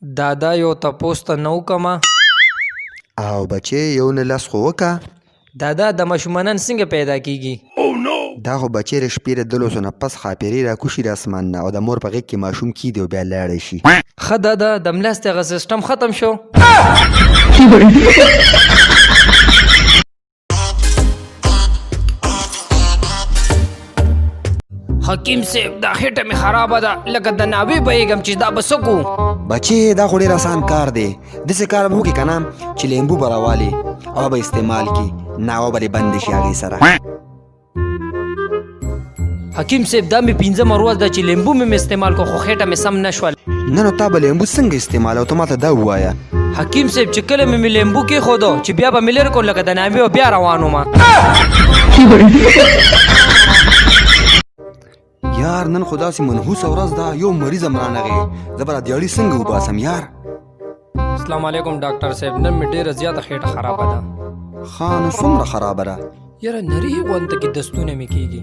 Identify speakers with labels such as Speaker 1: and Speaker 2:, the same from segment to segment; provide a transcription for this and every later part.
Speaker 1: دادا یو تپوس ته نو کما
Speaker 2: او بچې یو نه لس خو وکه
Speaker 1: دادا د ماشومانان څنګه پیدا کیږي
Speaker 2: دا خو بچې د شپې د دلوسو نه پس خاپیرې راکوشي د اسمان نه او د مور په غېږ کې ماشوم کیدي او بیا لاړی شي
Speaker 1: ښه دادا د ملاستې هغه سیسټم ختم شو حکیم صاحب دا خېټه مې خرابه ده لکه د ناوې بهیږم چې دا به څه کوو
Speaker 2: بچې دا خو ډېر آسان کار دی داسې کار به وکړي که نه چې لیمبو به راوالي او به استعمال کړي ناوه به دې بندې شي هغې سره
Speaker 1: حکیم صاحب دا مې پنځمه ورځ ده چې لیمبو مې استعمال کو خو خېټه مې سم نه شول
Speaker 2: نه نو تا به لیمبو څنګه استعمال او ته ماته دا ووایه
Speaker 1: حکیم صاحب چې کله مې لیمبو کېښودو چې بیا به مې لرې کړو لکه د ناوې او بیا روان وم
Speaker 2: یار نن خو داسې منحوسه ورځ ده یو مریض هم رانغې زه به را دیاړي څنګه وباسم یار
Speaker 1: السلام علیکم ډاکټر صاحب نن مې ډېره زیاته خېټه خرابه ده
Speaker 2: ښه نو څومره خرابه ده
Speaker 1: یاره نري غونته کې دستونه مې کېږي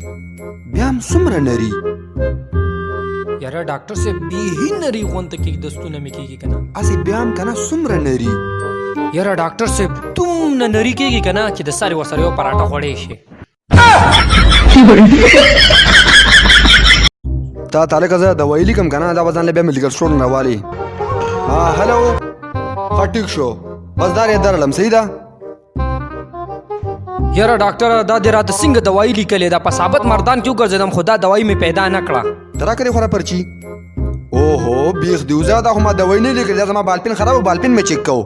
Speaker 2: بیا هم څومره نري
Speaker 1: یاره ډاکټر صاحب بیخي نري غونته کې دستونه مې کېږي که نه
Speaker 2: هسې بیا هم که نه څومره نري
Speaker 1: یاره ډاکټر صاحب دومره نري کېږي که نه چې د ساري ورسره یو پراټه خوړی شي
Speaker 2: تا تعلقه زه دوايي لیکم که نه دا به ځان له بیا میډیکل سټور نه راوالي هلو ښه ټیک شو بس دا یې درلم صحیح ده
Speaker 1: یاره ډاکټره دا دې راته څنګه دوايي لیکلې ده په ثابت مردان کې وګرځېدم خو دا دوايي مې پیدا نه کړه
Speaker 2: ته راکړې خو را پرچي اوهو بیخ دې وزه دا خو ما دوايي نه لیکلې دا زما بالپین خراب و بالپین مې چک کوو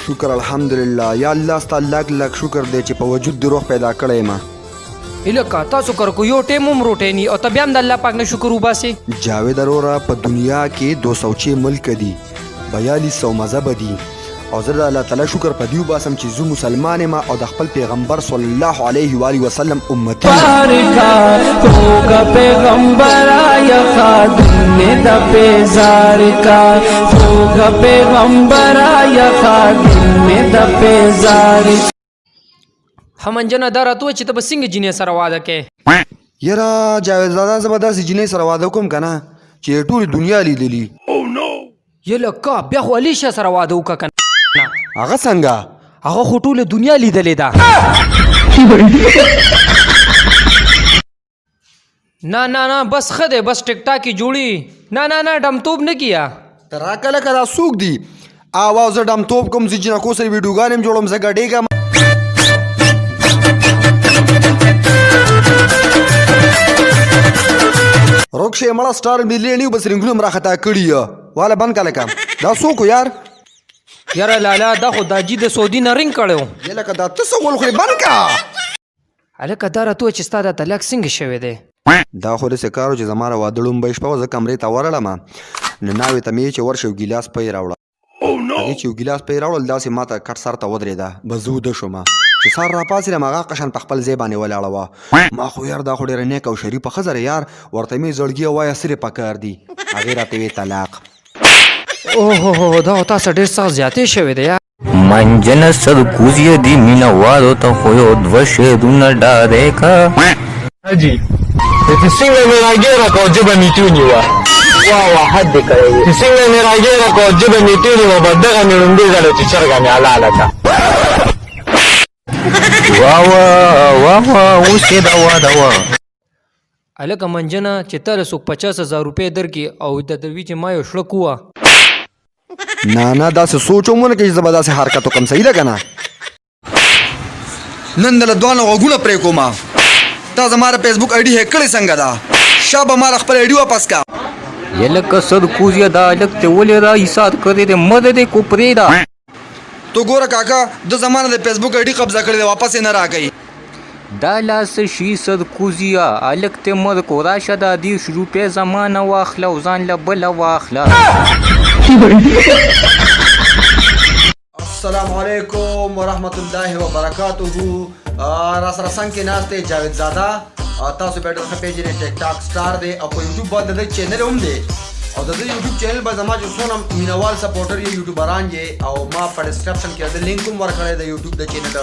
Speaker 2: شکر الحمدلله یا الله ستا لږ لږ شکر دی چې په وجود د روح پیدا کړی ما
Speaker 1: هیلکه تاسو کر کو یو ټیم هم روټی نی او ته بیا هم د الله پاک نه شکر وباسې
Speaker 2: جاوید اروره په دنیا کې 206 ملک دي 4200 مذهب دي او زه د الله تعالی شکر په دې وباسم چې زه مسلمان یم او د خپل پیغمبر صلی الله علیه و آله وسلم امتی
Speaker 3: होगा पैगंबर आया खादिम ने द पेजार का होगा पैगंबर आया खादिम ने द पेजार
Speaker 1: همنجنه دا راته چې ته به څنګه جینۍ سره واده کې
Speaker 2: یاره جاوید زاده زه به داسې جینۍ سره واده کوم که نه چې ټولې دنیا لیدلي
Speaker 1: یلکه بیا خو علیشه سره واده وکړه که نه
Speaker 2: هغه څنګه
Speaker 1: هغه خو ټوله دنیا لیدلې ده نه نه نه بس ښه دی بس ټیک ټاک یې جوړي نه نه نه ډمتوب نه کیا
Speaker 2: ته راکله که دا څوک دي او زه ډمتوب کوم زه جنکو سره ویډیوګانې هم جوړوم زه ګډېږم روکشې مړه سټار ملیون یو بس رنګونه هم راخطا کړي واله بند که لکه دا څوک یار
Speaker 1: یاره لالا دا خو داجي د سعودي نه رنګ کړی
Speaker 2: یې لکه دا ته څه ول خورې بند که
Speaker 1: هلکه دا راته چې ستا دا طلاق څنګه شوی دی
Speaker 2: دا خو داسې کار و چې زما را واده لومبۍ شپه وه زه کمرې ته ورړم نو ناوې ته مې چې ورشه یو ګیلاس پی راوړه هغې چې یو ګیلاس پی راوړل داسې ما ته کټ سر ته ودرېده بس زه وده شوم چې سر راپاڅېدم هغه قشن په خپل ځای باندې ولاړه وه ما خو یار دا خو ډېره نیک او شریفه ښځه ده یار ورته مې زړګي وایه سرې پکار دي هغې راته ویې طلاق
Speaker 1: اوهو دا خو تاسو ډېر سخت زیاتې شوی دی یار
Speaker 4: منجن سر کوزی دی مینا وارو تا خویو دوشه دون داره کا
Speaker 5: حاجی ته څنګه مې راګیره کو جبه میتونی وا
Speaker 4: وا حد کوي
Speaker 5: ته څنګه مې راګیره کو جبه میتونی وا بدغه مې لومبي غړ چې چرګه مې حلاله تا
Speaker 4: وا اوسه دا
Speaker 1: هلکه منجنه چې ته له څوک 50,000 روپۍ درکړي او د دوی چې ما یو شړک ووه
Speaker 2: نه نه داسې سوچ هم ونه کوي چې زه به داسې حرکت وکړم صحیح ده که نه نن د له دوانو غوږونه پرې کومه تا زما د فیسبوک آی ډي هیک کړې څنګه ده شا به ما خپل آی ډي واپس کا
Speaker 4: یلک سر کوزی دا لک ته ولې را حساب کړی د مدد کو پرې دا
Speaker 2: تو ګوره کاکا د زمانه د فیسبوک آی ډي قبضه کړی دی واپس یې نه راکوي
Speaker 4: دا لاس شي سر کوزیا الک ته مر کو راشه دا 10 روپے زمانه واخله او ځان له بل واخله
Speaker 2: السلام علیکم ورحمت الله وبرکاته را سره څنګ کې ناست دی جاوید زاده تاسو به ډېر ښه پیژنئ ټیک ټاک سټار دی او په یوټیوب باندې د دې چینل هم دی او د دې یوټیوب چینل به زما چې څونه مینوال سپورټر یې یوټیوبران یې او ما په ډسکرپشن کې د لینک هم ورکړی د یوټیوب د چینل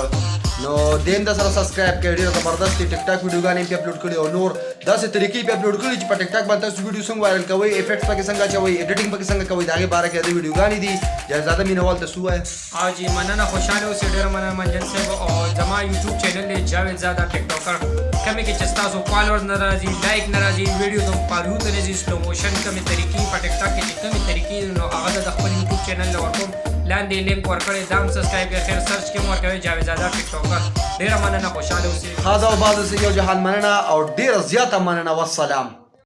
Speaker 2: نو دیم د سره سبسکرایب کړئ ډېر زبردست ټیک ټاک ویډیوګانې په اپلوډ کړي او نور داسې طریقې په اپلوډ کړي چې په ټیک ټاک باندې تاسو ویډیو څنګه وایرل کوئ افیکټس پکې څنګه اچوئ ایډیټینګ پکې څنګه کوئ د هغې باره کې د ویډیوګانې دي جایزاده مینوال ته څه ووایه
Speaker 1: او جی مننه خوشحاله اوسئ ډېره مننه منجن صاحب او زما یوټیوب چینل دی جاوید زاده ټیک ټاکر کمې کې چې ستاسو فالوورز نه راځي لایک نه راځي ویډیو ته فالو ته نه ځي سلو موشن کمې طریقې په ټیک ټاک کې چې کمې طریقې نو هغه د خپل یوټیوب چینل له ورکوم لاندې لینک ورکړی دا هم سبسکرایب کړئ خیر سرچ کې مو ورکوئ جاوید زاده ټیک ټاکر ډېره مننه خوشحاله اوسئ
Speaker 2: هذا وبعض یو جهان مننه او ډېره زیاته مننه والسلام